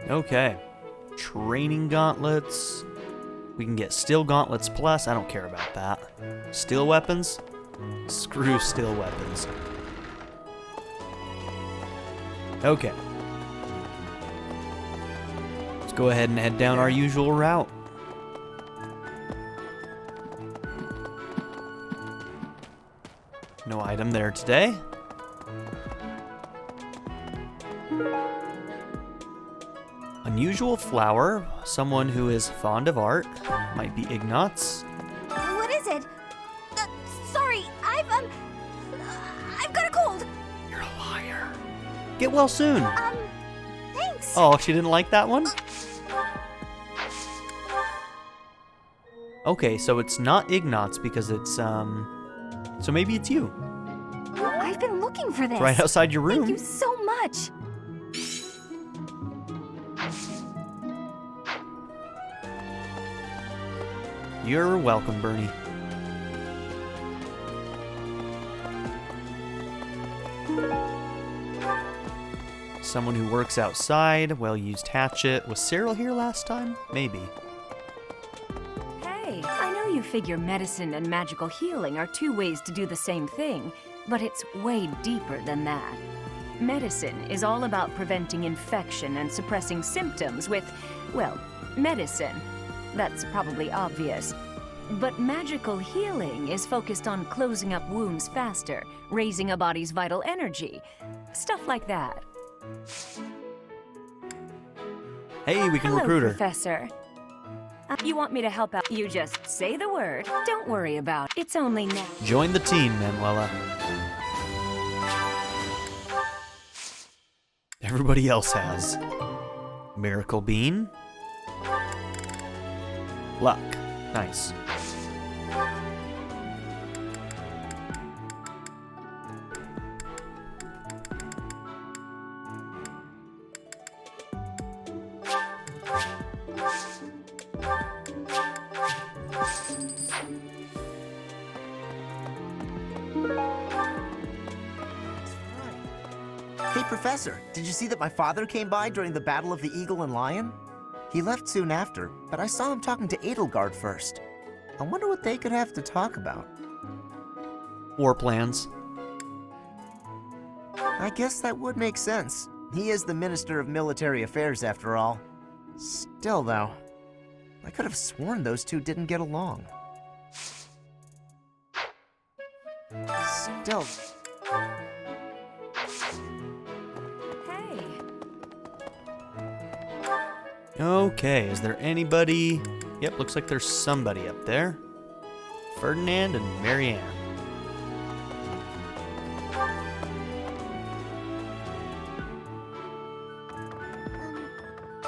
Okay. Training gauntlets. We can get steel gauntlets plus. I don't care about that. Steel weapons? Screw steel weapons. Okay. Let's go ahead and head down our usual route. No item there today. Unusual flower. Someone who is fond of art. Might be Ignatz. What is it? Sorry, I've got a cold. You're a liar. Get well soon. Thanks. Oh, she didn't like that one? Okay, so it's not Ignatz because it's, so maybe it's you. I've been looking for this. Right outside your room. Thank you so much. You're welcome, Bernie. Someone who works outside, well-used hatchet. Was Cyril here last time? Maybe. Hey, I know you figure medicine and magical healing are two ways to do the same thing, but it's way deeper than that. Medicine is all about preventing infection and suppressing symptoms with, well, medicine. That's probably obvious. But magical healing is focused on closing up wounds faster, raising a body's vital energy. Stuff like that. Hey, we can Hello, recruit her. Professor. You want me to help out? You just say the word. Don't worry about it. It's only now. Join the team, Manuela. Everybody else has. Miracle Bean. Luck. Nice. Hey, Professor, did you see that my father came by during the Battle of the Eagle and Lion? He left soon after, but I saw him talking to Edelgard first. I wonder what they could have to talk about. War plans. I guess that would make sense. He is the Minister of Military Affairs, after all. Still, though, I could have sworn those two didn't get along. Still... Hey. Okay, is there anybody? Yep, looks like there's somebody up there. Ferdinand and Marianne.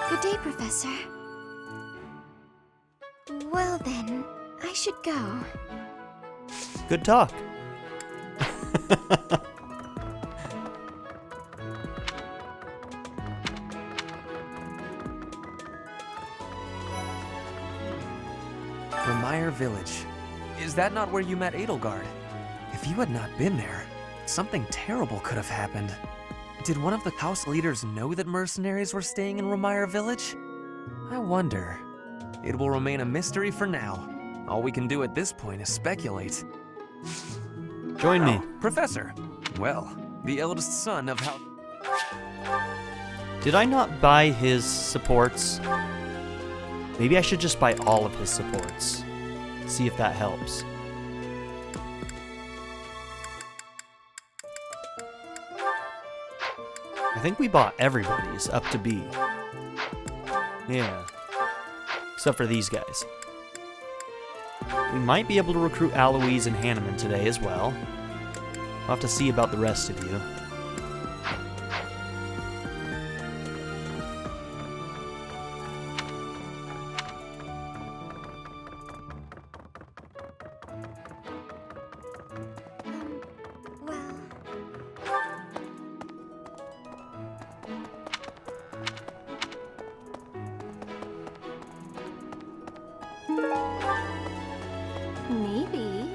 Good day, Professor. Well then, I should go. Good talk. Remire Village. Is that not where you met Edelgard? If you had not been there, something terrible could have happened. Did one of the house leaders know that mercenaries were staying in Remire Village? I wonder. It will remain a mystery for now. All we can do at this point is speculate. Join me. Professor. Well, the eldest son of how... Did I not buy his supports? Maybe I should just buy all of his supports. See if that helps. I think we bought everybody's up to B. Yeah. Except for these guys. We might be able to recruit Aloise and Hanneman today as well. I'll have to see about the rest of you. Well... Maybe.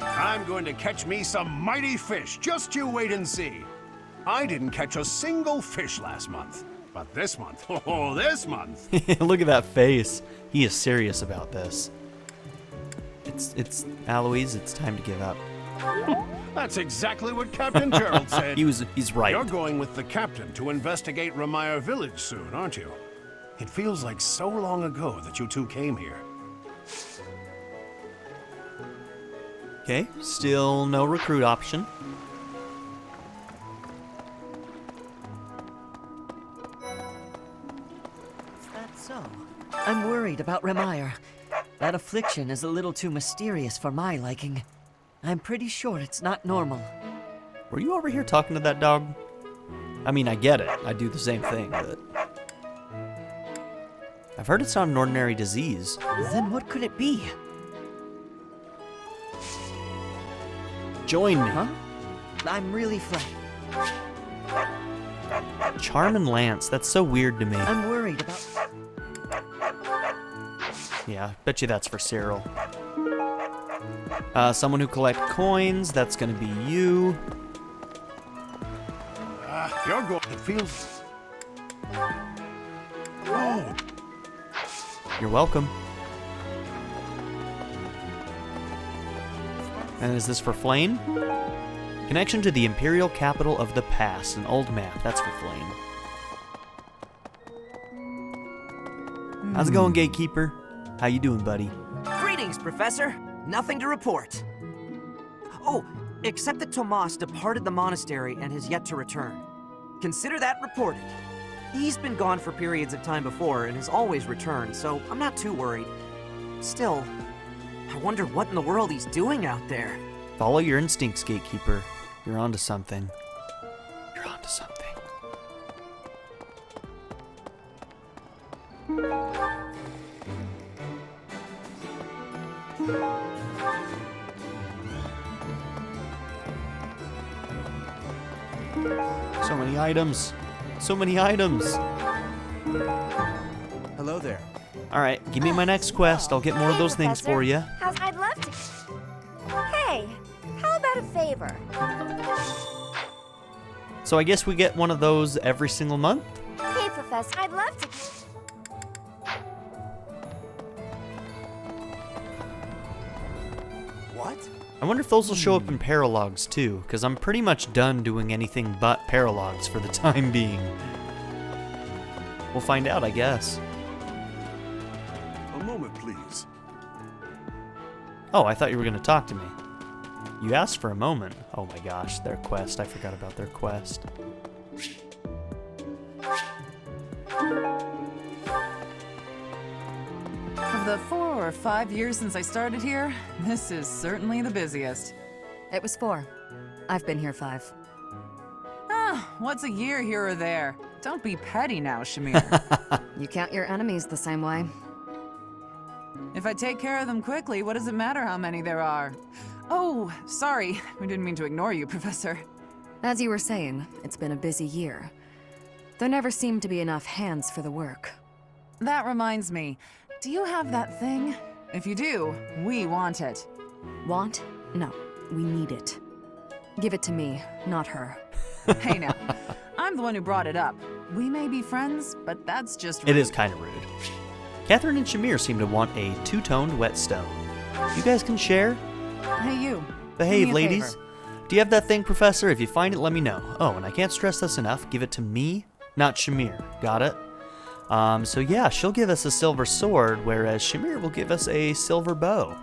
I'm going to catch me some mighty fish. Just you wait and see. I didn't catch a single fish last month. But this month, oh, this month! Look at that face. He is serious about this. It's Aloise, it's time to give up. That's exactly what Captain Gerald said. He's right. You're going with the captain to investigate Remire Village soon, aren't you? It feels like so long ago that you two came here. Okay, still no recruit option. Is that so? I'm worried about Remire. That affliction is a little too mysterious for my liking. I'm pretty sure it's not normal. Were you over here talking to that dog? I mean, I get it. I do the same thing, but... I've heard it's not an ordinary disease. Then what could it be? Join me. Huh? I'm really flat. Charm and Lance, that's so weird to me. I'm worried about... Yeah, bet you that's for Cyril. Someone who collect coins, that's gonna be you. You're going. It feels. Oh, You're welcome. And is this for Flame? Connection to the Imperial Capital of the Past, an old map. That's for Flame. How's it going, Gatekeeper? How you doing, buddy? Greetings, Professor. Nothing to report. Oh, except that Tomas departed the monastery and has yet to return. Consider that reported. He's been gone for periods of time before and has always returned, so I'm not too worried. Still, I wonder what in the world he's doing out there. Follow your instincts, Gatekeeper. You're onto something. You're onto something. So many items. So many items. Hello there. All right, give me my next quest. I'll get more of those things for you. I'd love to. Hey, how about a favor? So I guess we get one of those every single month? Hey, Professor, I'd love to. What? I wonder if those will show up in paralogs too, because I'm pretty much done doing anything but paralogs for the time being. We'll find out, I guess. a moment, please. Oh, I thought you were going to talk to me. You asked for a moment. Oh my gosh, their quest. I forgot about their quest. Of the 4 or 5 years since I started here, this is certainly the busiest. It was 4. I've been here 5. Ah, what's a year here or there? Don't be petty now, Shamir. You count your enemies the same way. If I take care of them quickly, what does it matter how many there are? Oh, sorry. We didn't mean to ignore you, Professor. As you were saying, it's been a busy year. There never seemed to be enough hands for the work. That reminds me. Do you have that thing? If you do, we want it. Want? No, we need it. Give it to me, not her. Hey now, I'm the one who brought it up. We may be friends, but that's just rude. It is kind of rude. Catherine and Shamir seem to want a two-toned whetstone. You guys can share? Hey you. Behave, Do me a ladies. favor. Do you have that thing, Professor? If you find it, let me know. Oh, and I can't stress this enough. Give it to me, not Shamir. Got it? So yeah, she'll give us a silver sword, whereas Shamir will give us a silver bow.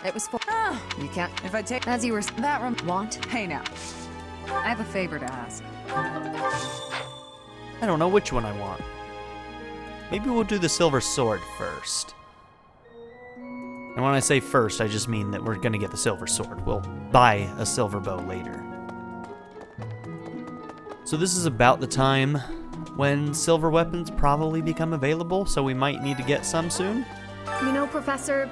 It was 4. Ah, You can't. if I take As you were. that Want? Hey now. I have a favor to ask. I don't know which one I want. Maybe we'll do the silver sword first. And when I say first, I just mean that we're gonna get the silver sword. We'll buy a silver bow later. So this is about the time when silver weapons probably become available, so we might need to get some soon. You know, Professor,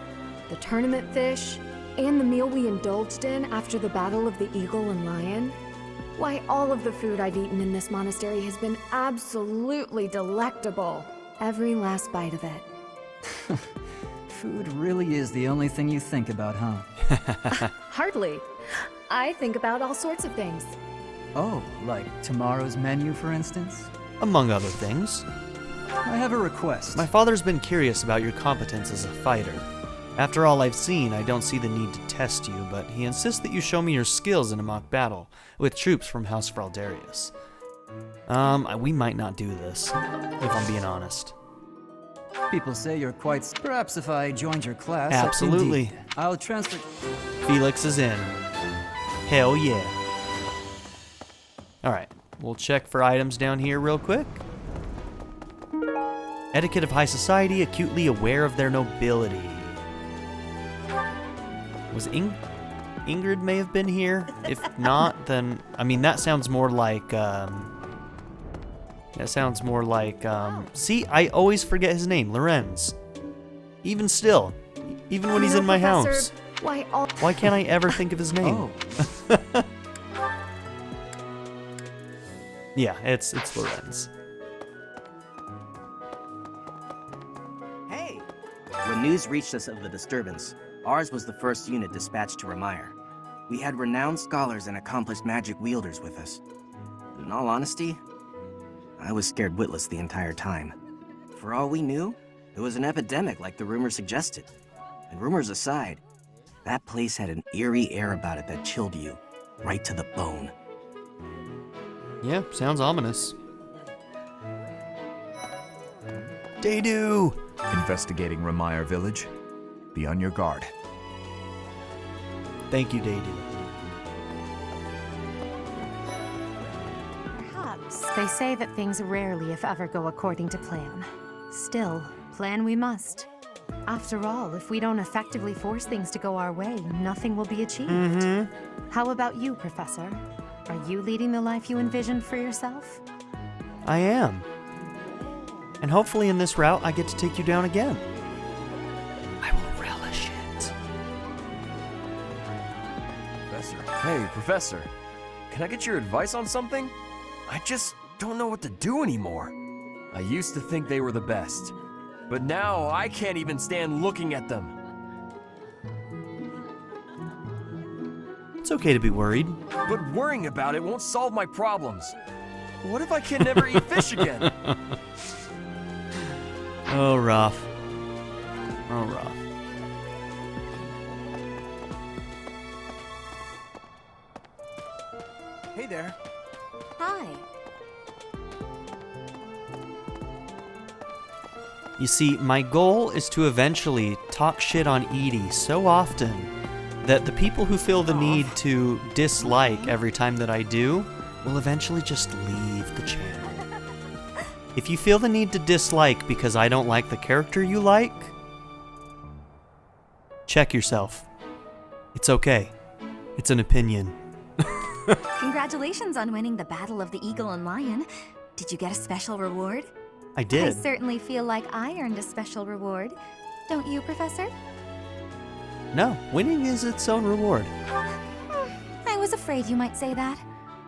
the tournament fish and the meal we indulged in after the Battle of the Eagle and Lion, why, all of the food I've eaten in this monastery has been absolutely delectable. Every last bite of it. Food really is the only thing you think about, huh? Hardly. I think about all sorts of things. Oh, like tomorrow's menu, for instance? Among other things. I have a request. My father's been curious about your competence as a fighter. After all I've seen, I don't see the need to test you, but he insists that you show me your skills in a mock battle with troops from House Fraldarius. We might not do this, if I'm being honest. People say you're quite... Perhaps if I joined your class... Absolutely. Indeed. I'll transfer... Felix is in. Hell yeah. Alright, we'll check for items down here real quick. Etiquette of high society, acutely aware of their nobility. Was Ingrid may have been here? If not, then... I mean, that sounds more like, see, I always forget his name, Lorenz. Even still. Even when he's in my house. Why can't I ever think of his name? Oh. Yeah, it's Lorenz. Hey! When news reached us of the disturbance, ours was the first unit dispatched to Remire. We had renowned scholars and accomplished magic wielders with us. In all honesty, I was scared witless the entire time. For all we knew, it was an epidemic like the rumors suggested. And rumors aside, that place had an eerie air about it that chilled you right to the bone. Yeah, sounds ominous. Daydu! Investigating Remire Village. Be on your guard. Thank you, Daydu. Perhaps. They say that things rarely, if ever, go according to plan. Still, plan we must. After all, if we don't effectively force things to go our way, nothing will be achieved. How about you, Professor? Are you leading the life you envisioned for yourself? I am. And hopefully in this route, I get to take you down again. I will relish it. Professor. Hey, Professor. Can I get your advice on something? I just don't know what to do anymore. I used to think they were the best, but now I can't even stand looking at them. It's okay to be worried. But worrying about it won't solve my problems. What if I can never eat fish again? Oh, rough. Oh, rough. Hey there. Hi. You see, my goal is to eventually talk shit on Edie so often that the people who feel the need to dislike every time that I do will eventually just leave the channel. If you feel the need to dislike because I don't like the character you like, check yourself. It's okay. It's an opinion. Congratulations on winning the Battle of the Eagle and Lion. Did you get a special reward? I did. I certainly feel like I earned a special reward. Don't you, Professor? No, winning is its own reward. I was afraid you might say that.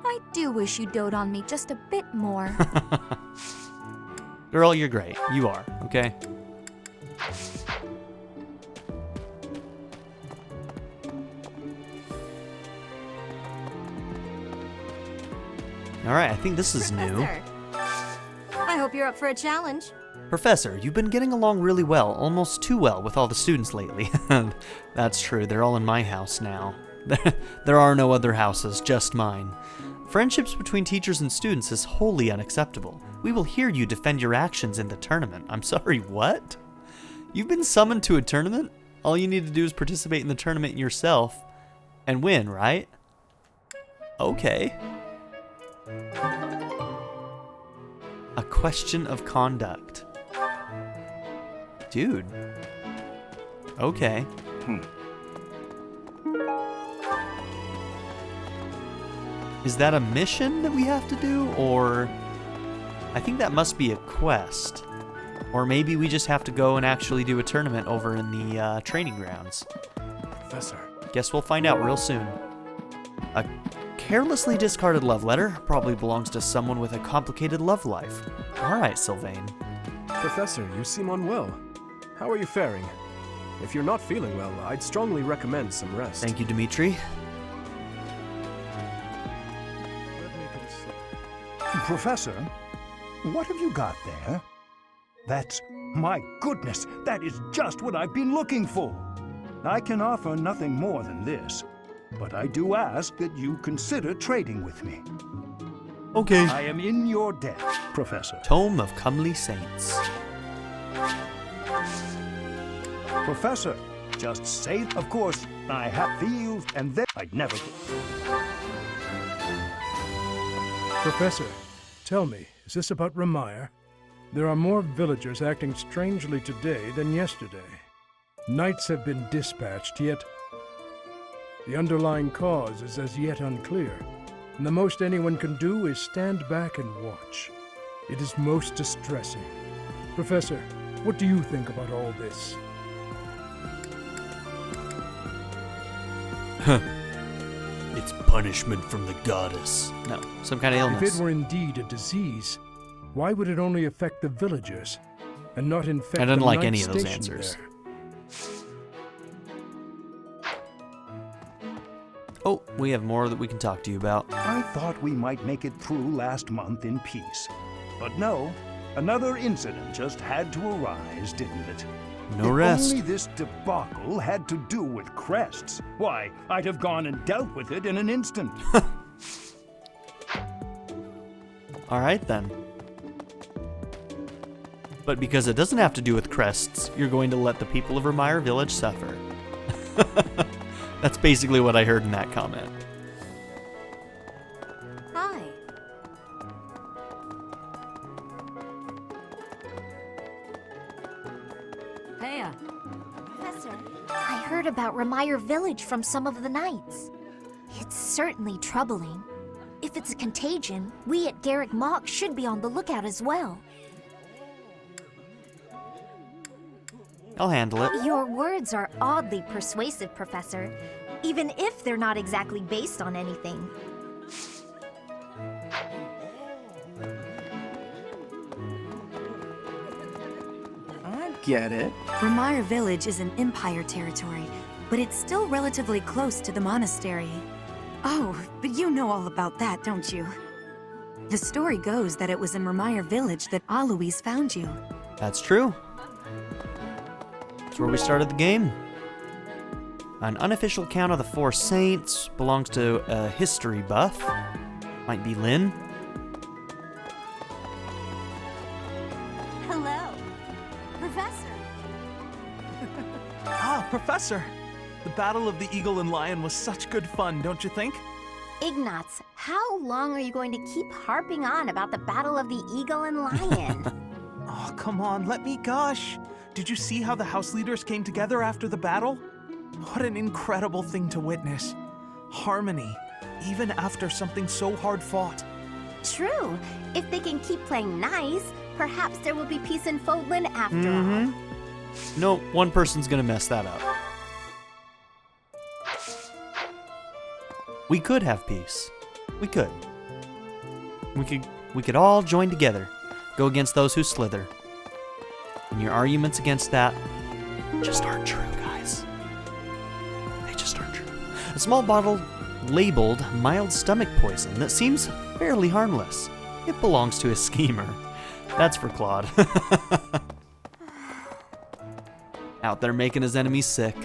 I do wish you dote on me just a bit more. Girl, you're great. You are, okay? Alright, I think this is new. I hope you're up for a challenge. Professor, you've been getting along really well, almost too well with all the students lately. That's true, they're all in my house now. There are no other houses, just mine. Friendships between teachers and students is wholly unacceptable. We will hear you defend your actions in the tournament. I'm sorry, what? You've been summoned to a tournament? All you need to do is participate in the tournament yourself and win, right? Okay. A question of conduct. Dude. Okay. Is that a mission that we have to do, or... I think that must be a quest. Or maybe we just have to go and actually do a tournament over in the training grounds. Professor. Guess we'll find out real soon. A carelessly discarded love letter probably belongs to someone with a complicated love life. Alright, Sylvain. Professor, you seem unwell. How are you faring? If you're not feeling well, I'd strongly recommend some rest. Thank you, Dimitri. Professor, what have you got there? My goodness, that is just what I've been looking for. I can offer nothing more than this, but I do ask that you consider trading with me. Okay. I am in your debt, Professor. Tome of Comely Saints. Professor, just say, of course, I have fields and then I'd never... Professor, tell me, is this about Remire? There are more villagers acting strangely today than yesterday. Knights have been dispatched, yet the underlying cause is as yet unclear, and the most anyone can do is stand back and watch. It is most distressing. Professor, what do you think about all this? It's punishment from the goddess. No, some kind of illness. If it were indeed a disease, why would it only affect the villagers and not infect the I didn't like knights any of those stationed answers. there? Oh, we have more that we can talk to you about. I thought we might make it through last month in peace. But no, another incident just had to arise, didn't it? No rest. If only this debacle had to do with crests, why, I'd have gone and dealt with it in an instant. All right, then. But because it doesn't have to do with crests, you're going to let the people of Remire Village suffer. That's basically what I heard in that comment. Hi. Heya. Professor, I heard about Remire Village from some of the knights. It's certainly troubling. If it's a contagion, we at Garreg Mach should be on the lookout as well. I'll handle it. Your words are oddly persuasive, Professor, even if they're not exactly based on anything. I get it. Remire Village is in Empire territory, but it's still relatively close to the monastery. Oh, but you know all about that, don't you? The story goes that it was in Remire Village that Alois found you. That's true. That's where we started the game. An unofficial count of the Four Saints belongs to a history buff. Might be Lynn. Hello, Professor. Ah, Professor! The Battle of the Eagle and Lion was such good fun, don't you think? Ignatz, how long are you going to keep harping on about the Battle of the Eagle and Lion? Oh, come on, let me gush. Did you see how the house leaders came together after the battle? What an incredible thing to witness. Harmony, even after something so hard fought. True. If they can keep playing nice, perhaps there will be peace in Fodlan after all. No, one person's gonna mess that up. We could have peace. We could. We could all join together, go against those who slither. And your arguments against that just aren't true, guys. They just aren't true. A small bottle labeled mild stomach poison that seems fairly harmless. It belongs to a schemer. That's for Claude. Out there making his enemies sick.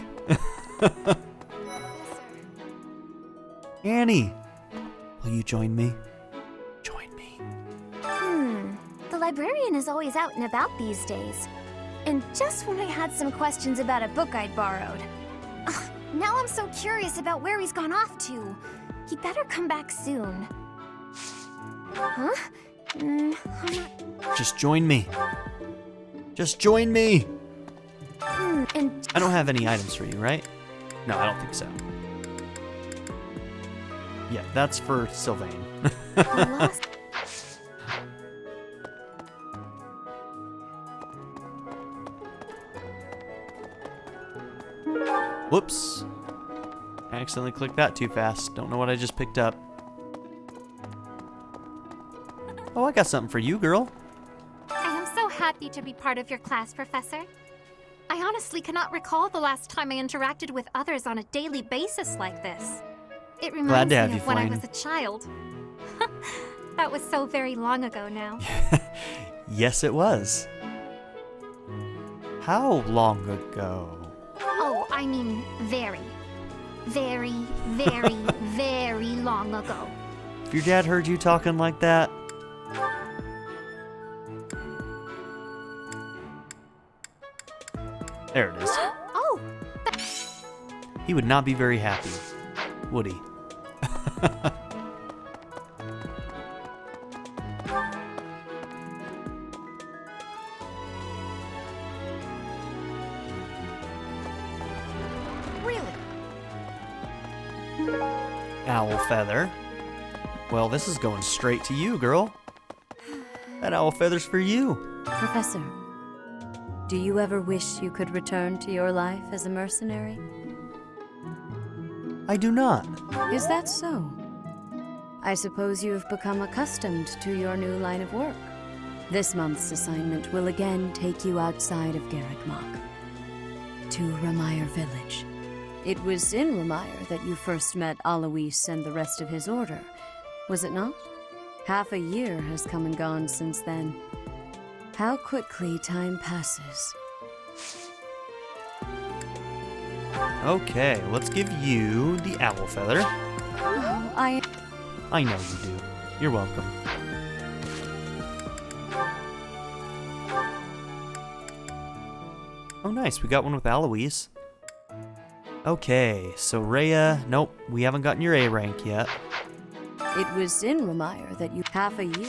Annie, will you join me? Join me. The librarian is always out and about these days. And just when I had some questions about a book I'd borrowed. Ugh, now I'm so curious about where he's gone off to. He better come back soon. Huh? Just join me. Just join me. And I don't have any items for you, right? No, I don't think so. Yeah, that's for Sylvain. I lost. Whoops. I accidentally clicked that too fast. Don't know what I just picked up. Oh, I got something for you, girl. I am so happy to be part of your class, Professor. I honestly cannot recall the last time I interacted with others on a daily basis like this. It Glad reminds to have me you, of when I Flame. was a child. That was so very long ago now. Yes, it was. How long ago? Oh, I mean very, very, very, very long ago. If your dad heard you talking like that... There it is. Oh! He would not be very happy, would he? Really? Owl feather. Well, this is going straight to you, girl. That owl feather's for you. Professor, do you ever wish you could return to your life as a mercenary? I do not. Is that so? I suppose you have become accustomed to your new line of work. This month's assignment will again take you outside of Garreg Mach, to Remire Village. It was in Remire that you first met Alois and the rest of his order, was it not? Half a year has come and gone since then. How quickly time passes. Okay, let's give you the owl feather. Oh, I know you do. You're welcome. Oh, nice. We got one with Alois. Okay, so Rhea, nope, we haven't gotten your A rank yet. It was in Remire that you half a year.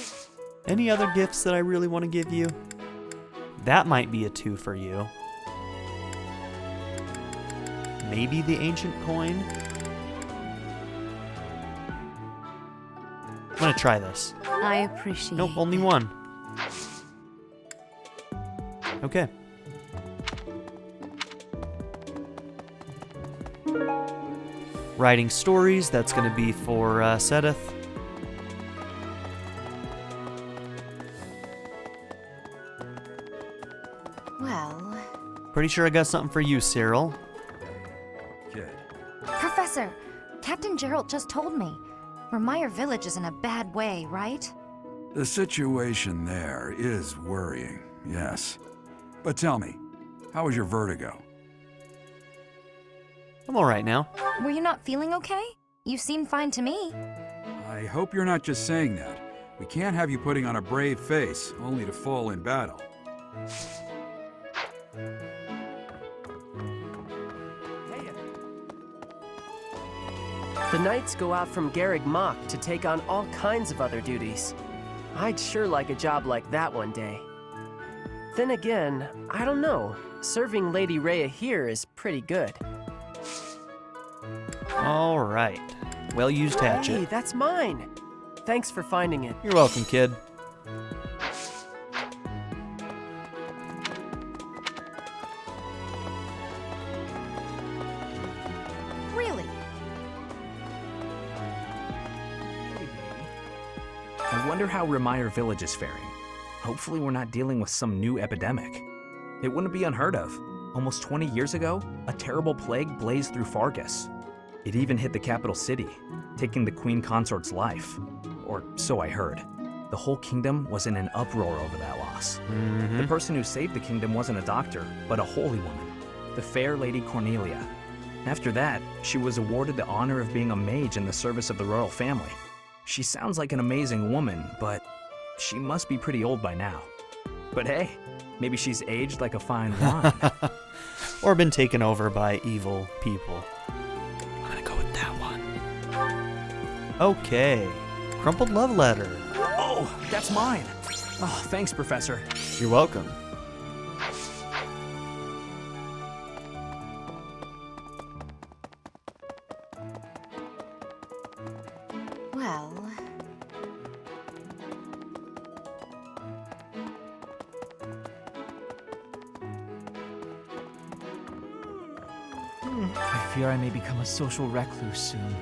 Any other gifts that I really want to give you? That might be a 2 for you. Maybe the ancient coin? I'm gonna try this. I appreciate. Nope, only one. Okay. Writing stories, that's gonna be for Sedith. Well... Pretty sure I got something for you, Cyril. Professor, Captain Gerald just told me. Remire Village is in a bad way, right? The situation there is worrying, yes. But tell me, how was your vertigo? I'm alright now. Were you not feeling okay? You seem fine to me. I hope you're not just saying that. We can't have you putting on a brave face, only to fall in battle. The knights go out from Garreg Mach to take on all kinds of other duties. I'd sure like a job like that one day. Then again, I don't know. Serving Lady Rhea here is pretty good. Alright. Well-used hatchet. Hey, that's mine! Thanks for finding it. You're welcome, kid. Really? I wonder how Remire Village is faring. Hopefully we're not dealing with some new epidemic. It wouldn't be unheard of. Almost 20 years ago, a terrible plague blazed through Fargus. It even hit the capital city, taking the Queen Consort's life. Or so I heard. The whole kingdom was in an uproar over that loss. The person who saved the kingdom wasn't a doctor, but a holy woman, the fair Lady Cornelia. After that, she was awarded the honor of being a mage in the service of the royal family. She sounds like an amazing woman, but she must be pretty old by now. But hey, maybe she's aged like a fine wine. Or been taken over by evil people. I'm gonna go with that one. Okay. Crumpled love letter. Oh, that's mine. Oh, thanks, Professor. You're welcome. Well... I fear I may become a social recluse soon.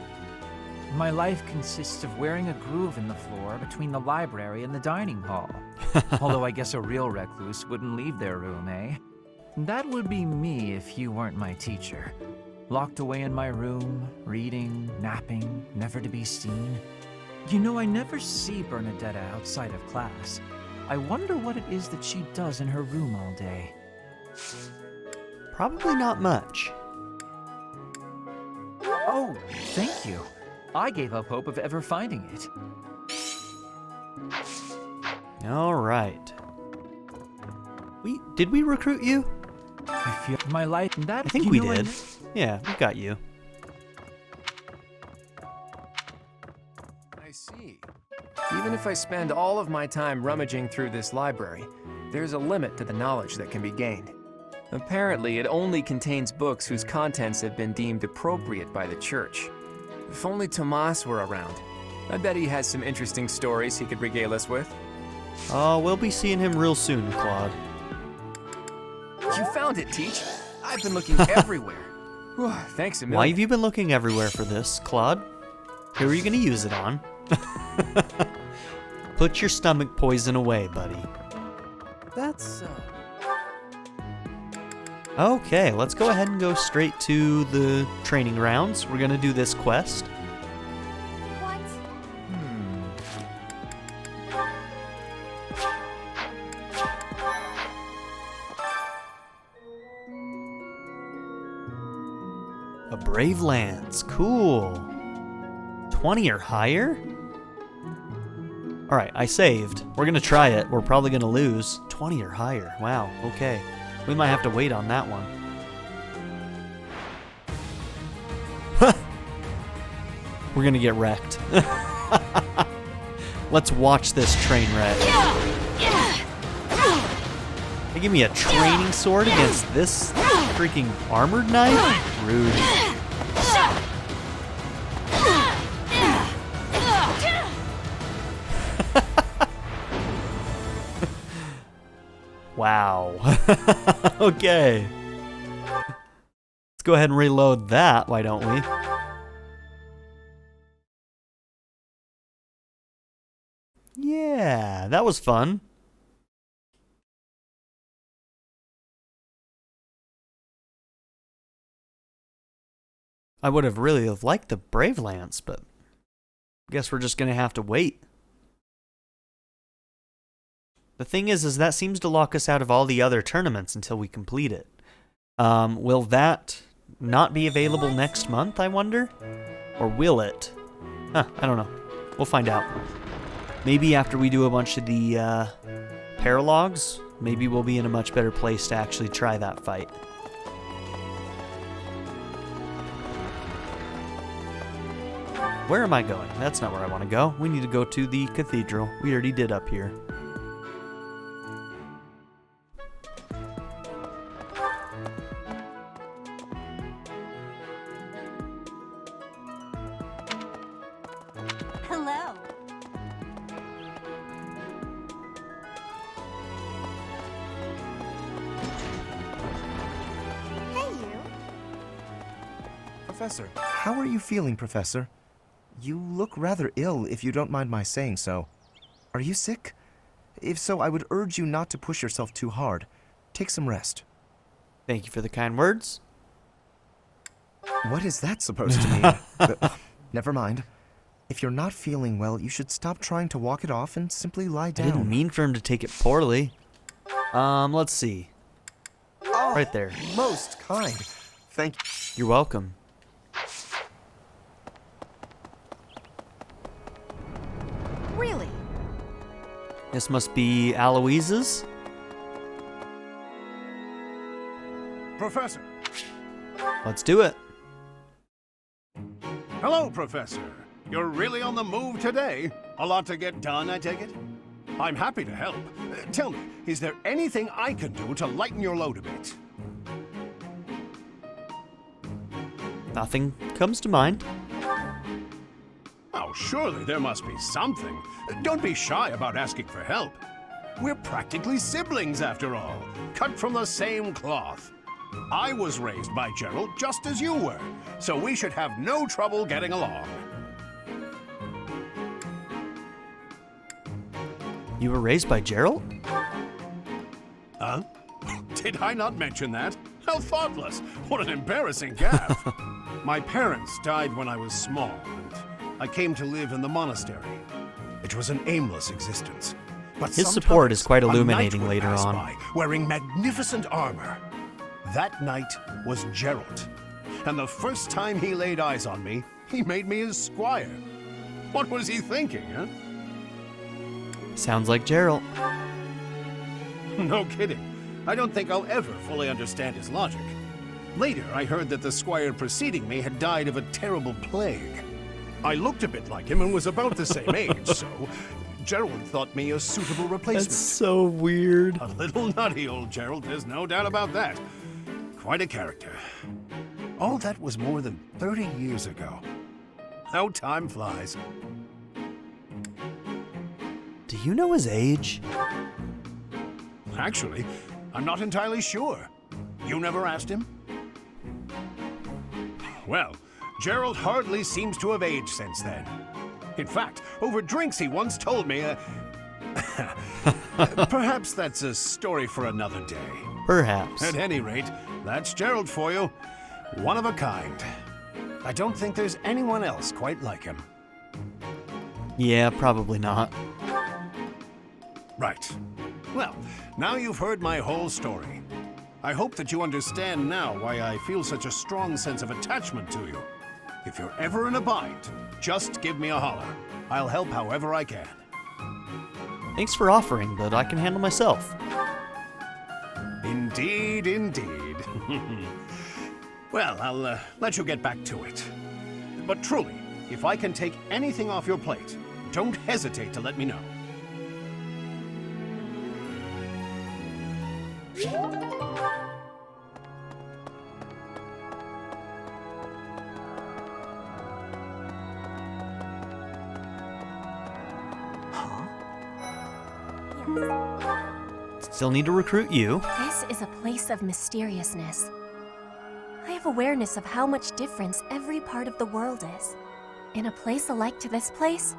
My life consists of wearing a groove in the floor between the library and the dining hall. Although I guess a real recluse wouldn't leave their room, eh? That would be me if you weren't my teacher. Locked away in my room, reading, napping, never to be seen. You know, I never see Bernadetta outside of class. I wonder what it is that she does in her room all day. Probably not much. Oh, thank you. I gave up hope of ever finding it. All right. Did we recruit you? I feel my life. That I think we did. Yeah, we got you. I see. Even if I spend all of my time rummaging through this library, there's a limit to the knowledge that can be gained. Apparently, it only contains books whose contents have been deemed appropriate by the church. If only Tomas were around. I bet he has some interesting stories he could regale us with. Oh, we'll be seeing him real soon, Claude. You found it, Teach. I've been looking everywhere. Thanks a million. Why have you been looking everywhere for this, Claude? Who are you going to use it on? Put your stomach poison away, buddy. That's, Okay, let's go ahead and go straight to the training grounds. We're going to do this quest. What? A Brave Lance. Cool. 20 or higher? Alright, I saved. We're gonna try it. We're probably gonna lose. 20 or higher. Wow, okay. We might have to wait on that one. We're gonna get wrecked. Let's watch this train wreck. They give me a training sword against this freaking armored knight? Rude. Wow. Okay. Let's go ahead and reload that, why don't we? Yeah, that was fun. I would have really liked the Brave Lance, but I guess we're just going to have to wait. The thing is that seems to lock us out of all the other tournaments until we complete it. Will that not be available next month, I wonder? Or will it? Huh, I don't know. We'll find out. Maybe after we do a bunch of the paralogs, maybe we'll be in a much better place to actually try that fight. Where am I going? That's not where I want to go. We need to go to the cathedral. We already did up here. Hello. Hey, you. Professor, how are you feeling, Professor? You look rather ill, if you don't mind my saying so. Are you sick? If so, I would urge you not to push yourself too hard. Take some rest. Thank you for the kind words. What is that supposed to mean? Never mind. If you're not feeling well, you should stop trying to walk it off and simply lie down. I didn't mean for him to take it poorly. Let's see. Oh, right there. Most kind. Thank you. You're welcome. Really? This must be Aloise's. Professor. Let's do it. Hello, Professor. You're really on the move today. A lot to get done, I take it? I'm happy to help. Tell me, is there anything I can do to lighten your load a bit? Nothing comes to mind. Oh, surely there must be something. Don't be shy about asking for help. We're practically siblings, after all, cut from the same cloth. I was raised by Gerald just as you were, so we should have no trouble getting along. You were raised by Gerald? Huh? Did I not mention that? How thoughtless! What an embarrassing gaffe! My parents died when I was small, and I came to live in the monastery. It was an aimless existence. But His support is quite sometimes a illuminating knight would later pass on. by, wearing magnificent armor. That knight was Gerald. And the first time he laid eyes on me, he made me his squire. What was he thinking, huh? Sounds like Gerald. No kidding. I don't think I'll ever fully understand his logic. Later, I heard that the squire preceding me had died of a terrible plague. I looked a bit like him and was about the same age, so Gerald thought me a suitable replacement. That's so weird. A little nutty, old Gerald, there's no doubt about that. Quite a character. All that was more than 30 years ago. How time flies. Do you know his age? Actually, I'm not entirely sure. You never asked him? Well, Gerald hardly seems to have aged since then. In fact, over drinks he once told me perhaps that's a story for another day. Perhaps. At any rate, that's Gerald for you. One of a kind. I don't think there's anyone else quite like him. Yeah, probably not. Right. Well, now you've heard my whole story. I hope that you understand now why I feel such a strong sense of attachment to you. If you're ever in a bind, just give me a holler. I'll help however I can. Thanks for offering, but I can handle myself. Indeed, indeed. Well, I'll let you get back to it. But truly, if I can take anything off your plate, don't hesitate to let me know. Still need to recruit you. This is a place of mysteriousness. I have awareness of how much difference every part of the world is. In a place alike to this place,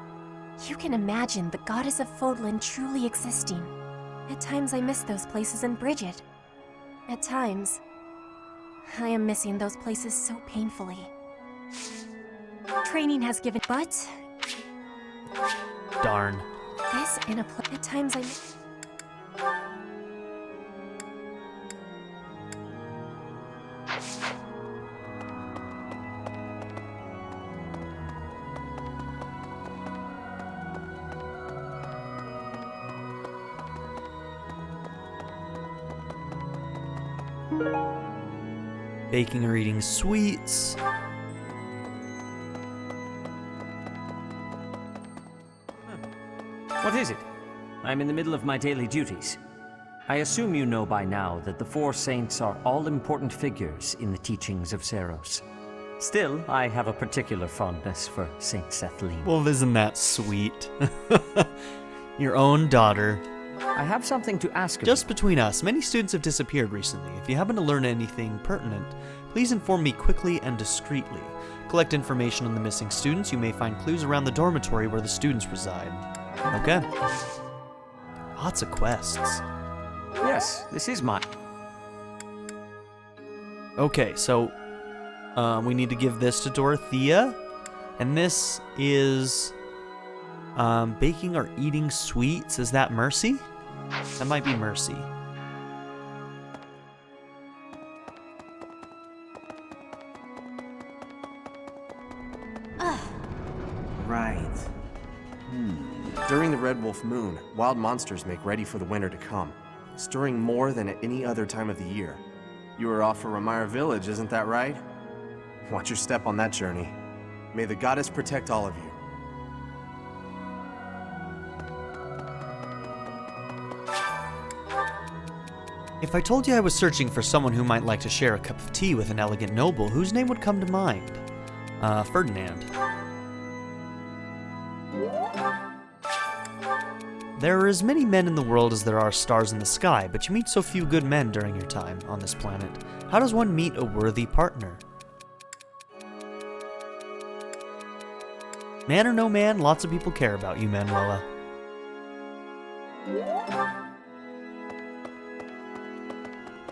you can imagine the goddess of Fodlan truly existing. At times I miss those places in Bridget. At times, I am missing those places so painfully. Training has given, but Darn. this in a at times I Baking or eating sweets. What is it? I'm in the middle of my daily duties. I assume you know by now that the four saints are all-important figures in the teachings of Seros. Still, I have a particular fondness for Saint Sethlene. Well, isn't that sweet? Your own daughter. I have something to ask of Just between us, many students have disappeared recently. If you happen to learn anything pertinent, please inform me quickly and discreetly. Collect information on the missing students. You may find clues around the dormitory where the students reside. Okay. Lots of quests. Yes, this is my... Okay, so we need to give this to Dorothea. And this is baking or eating sweets. Is that Mercy? That might be Mercy. Right. During the Red Wolf Moon, wild monsters make ready for the winter to come, stirring more than at any other time of the year. You were off for Ramire Village, isn't that right? Watch your step on that journey. May the goddess protect all of you. If I told you I was searching for someone who might like to share a cup of tea with an elegant noble, whose name would come to mind? Ferdinand. There are as many men in the world as there are stars in the sky, but you meet so few good men during your time on this planet. How does one meet a worthy partner? Man or no man, lots of people care about you, Manuela.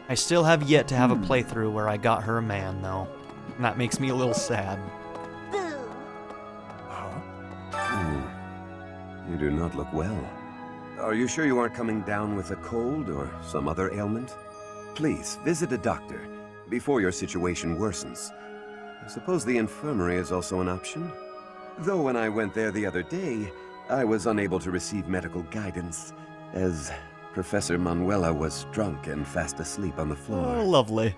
I still have yet to have a playthrough where I got her a man, though. And that makes me a little sad. You do not look well. Are you sure you aren't coming down with a cold or some other ailment? Please, visit a doctor before your situation worsens. I suppose the infirmary is also an option. Though when I went there the other day, I was unable to receive medical guidance, as Professor Manuela was drunk and fast asleep on the floor. Oh, lovely.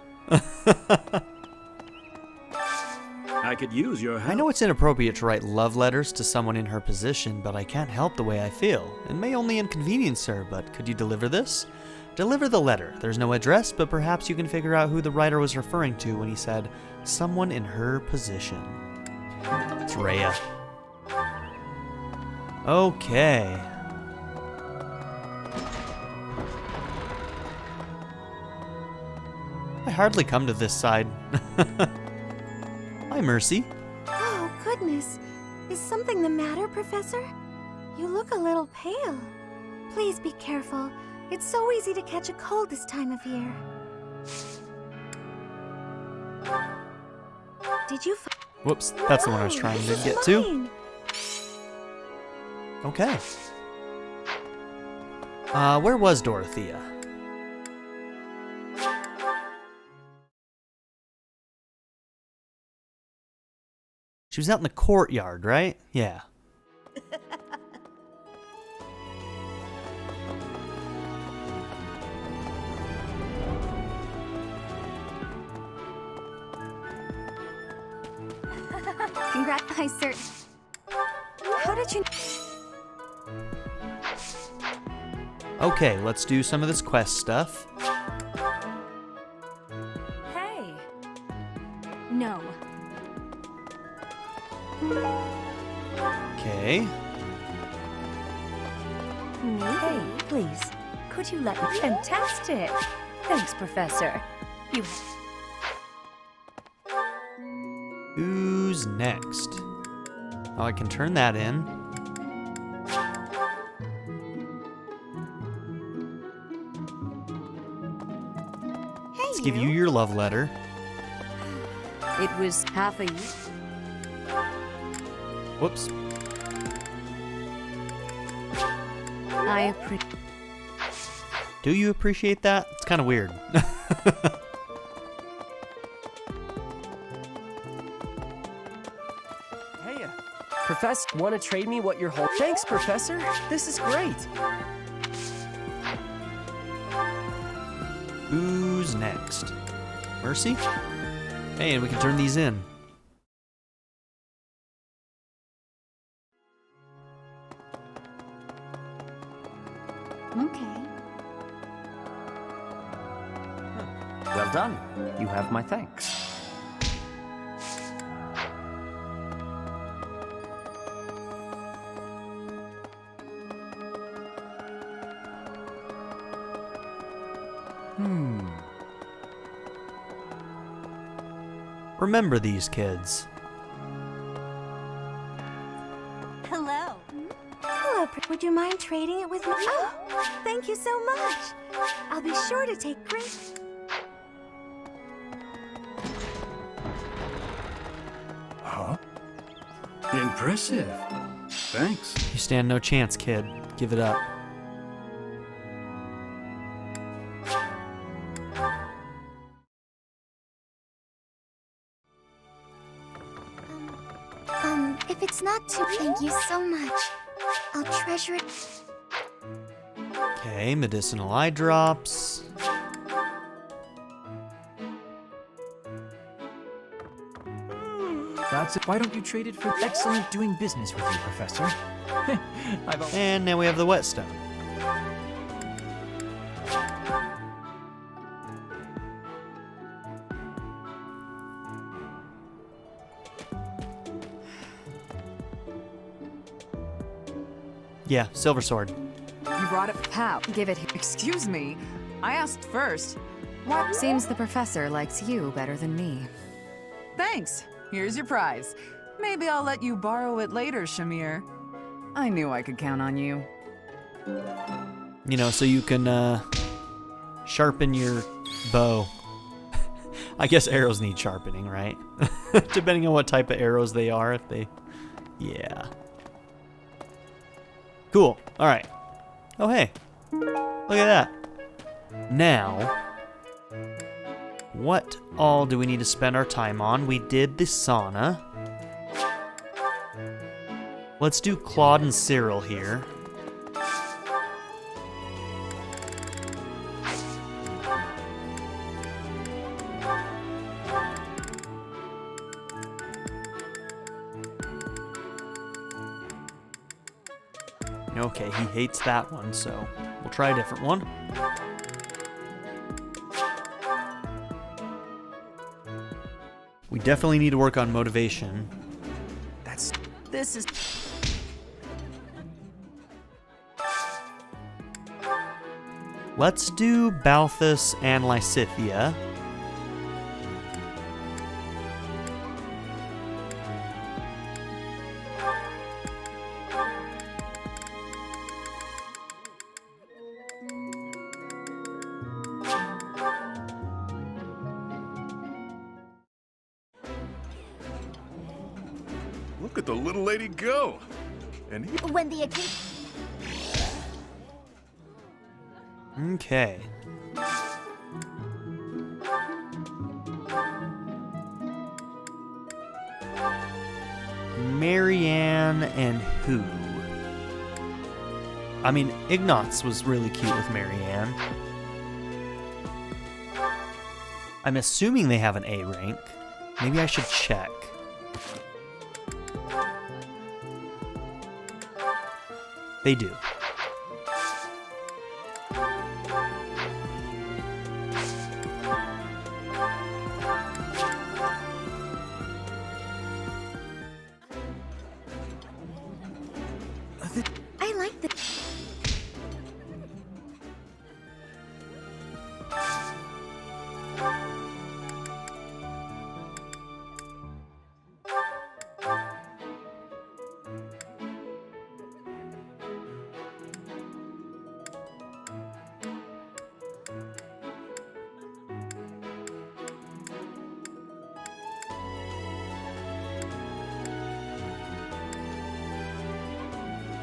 I could use your help. I know it's inappropriate to write love letters to someone in her position, but I can't help the way I feel. It may only inconvenience her, but could you deliver this? Deliver the letter. There's no address, but perhaps you can figure out who the writer was referring to when he said, someone in her position. It's Rhea. Okay. I hardly come to this side. Hi, Mercy. Oh, goodness. Is something the matter, Professor? You look a little pale. Please be careful. It's so easy to catch a cold this time of year. Did you Whoops, that's the one I was trying to get to. Okay. Where was Dorothea? She was out in the courtyard, right? Yeah. Congrats, sir. How did you... Okay, let's do some of this quest stuff. Hey. No. Okay. Hey, please. Could you let me? Fantastic. Thanks, Professor. You. Who's next? Oh, I can turn that in. Let's give you your love letter. It was half a year. Whoops. I appreciate. Do you appreciate that? It's kind of weird. Hey, Professor, want to trade me what you're holding? Thanks, Professor. This is great. Who's next? Mercy? Hey, and we can turn these in. Okay. Well done. You have my thanks. Remember these kids. Hello. Hello, would you mind trading it with me? Oh, thank you so much. I'll be sure to take great... Huh? Impressive. Thanks. You stand no chance, kid. Give it up. If it's not too... Thank you so much. I'll treasure it. Okay, medicinal eye drops. That's it. Why don't you trade it for excellent doing business with you, Professor? And now we have the whetstone. Yeah, silver sword. You brought it. How? Give it here. Excuse me. I asked first. What? Seems the professor likes you better than me. Thanks. Here's your prize. Maybe I'll let you borrow it later, Shamir. I knew I could count on you. You know, so you can sharpen your Bow. I guess arrows need sharpening, right? Depending on what type of arrows they are, if they... Yeah. Cool. Alright. Oh, hey. Look at that. Now, what all do we need to spend our time on? We did the sauna. Let's do Claude and Cyril here. Okay, he hates that one, so we'll try a different one. We definitely need to work on motivation. This is... Let's do Balthus and Lysithea. Look at the little lady go. And he... When the occasion... Okay. Marianne and who? I mean, Ignatz was really cute with Marianne. I'm assuming they have an A rank. Maybe I should check. They do. I like the...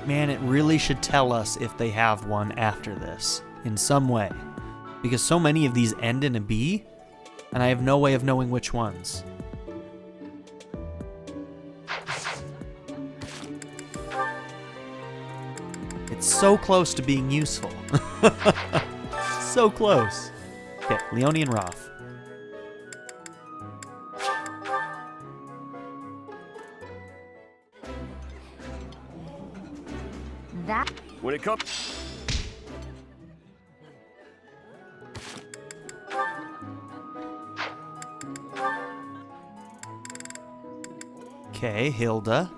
Man, it really should tell us if they have one after this, in some way. Because so many of these end in a B, and I have no way of knowing which ones. It's so close to being useful. So close. Okay, Leonie and Roth. That... When it comes... Okay, Hilda.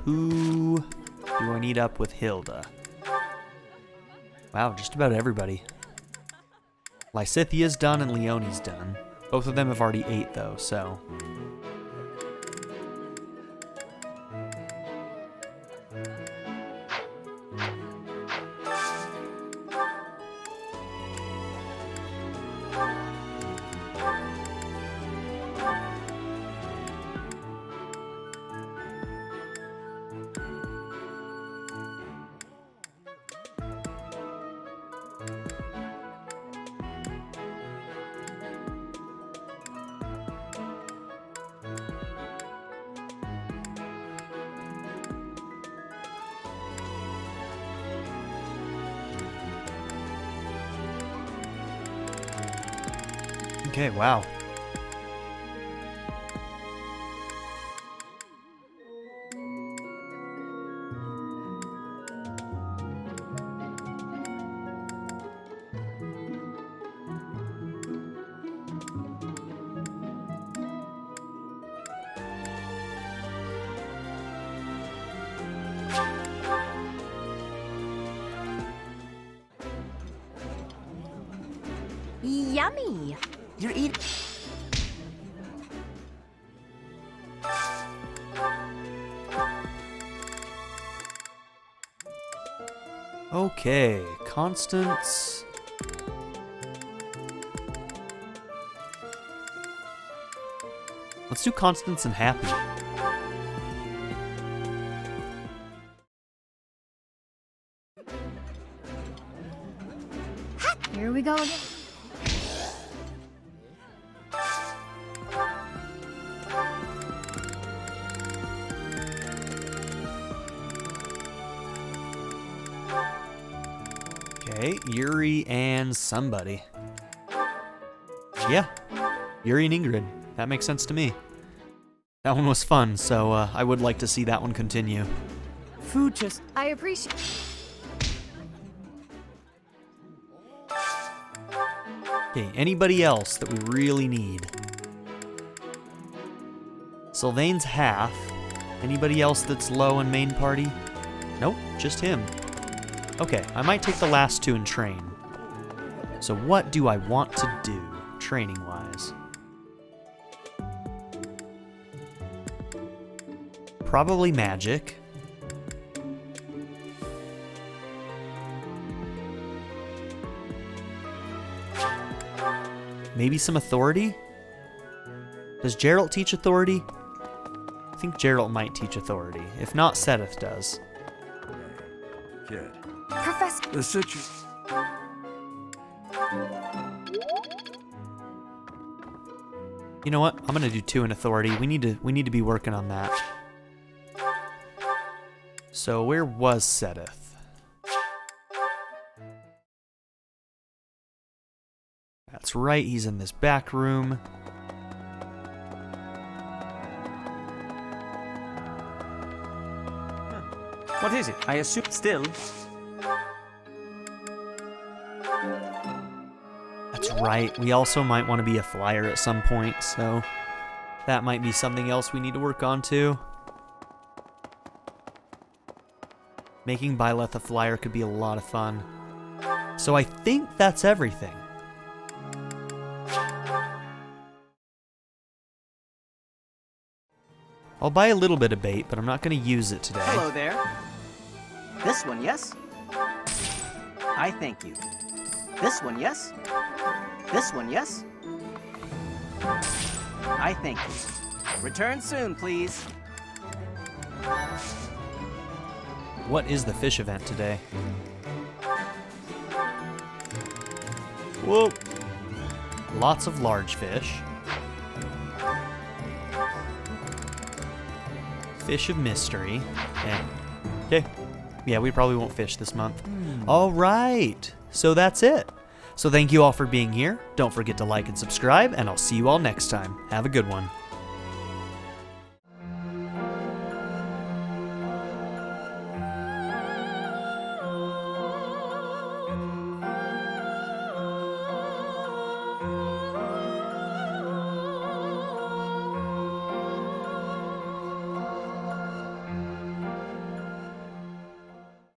Who do I need up with Hilda? Wow, just about everybody. Lysithea's done and Leonie's done. Both of them have already ate though, so... Okay, wow. Yummy! You're eating... Okay, Constance. Let's do Constance and Happy. Here we go again. Okay, Yuri and somebody. Yeah, Yuri and Ingrid. That makes sense to me. That one was fun, so I would like to see that one continue. Food just... I appreciate... Okay, anybody else that we really need? Sylvain's half. Anybody else that's low in main party? Nope, just him. Okay, I might take the last two and train. So what do I want to do, training-wise? Probably magic. Maybe some authority? Does Geralt teach authority? I think Geralt might teach authority. If not, Sedith does. Kid. Professor... The situation... You know what? I'm gonna do 2 in authority. We need to be working on that. So where was Sedith? That's right, he's in this back room. What is it? I assume still. That's right, we also might want to be a flyer at some point, so that might be something else we need to work on too. Making Byleth a flyer could be a lot of fun. So I think that's everything. I'll buy a little bit of bait, but I'm not going to use it today. Hello there. This one, yes? I thank you. This one, yes? This one, yes? I thank you. Return soon, please. What is the fish event today? Whoa! Lots of large fish. Fish of mystery. Okay. Yeah, we probably won't fish this month. All right. So that's it. So thank you all for being here. Don't forget to like and subscribe, and I'll see you all next time. Have a good one.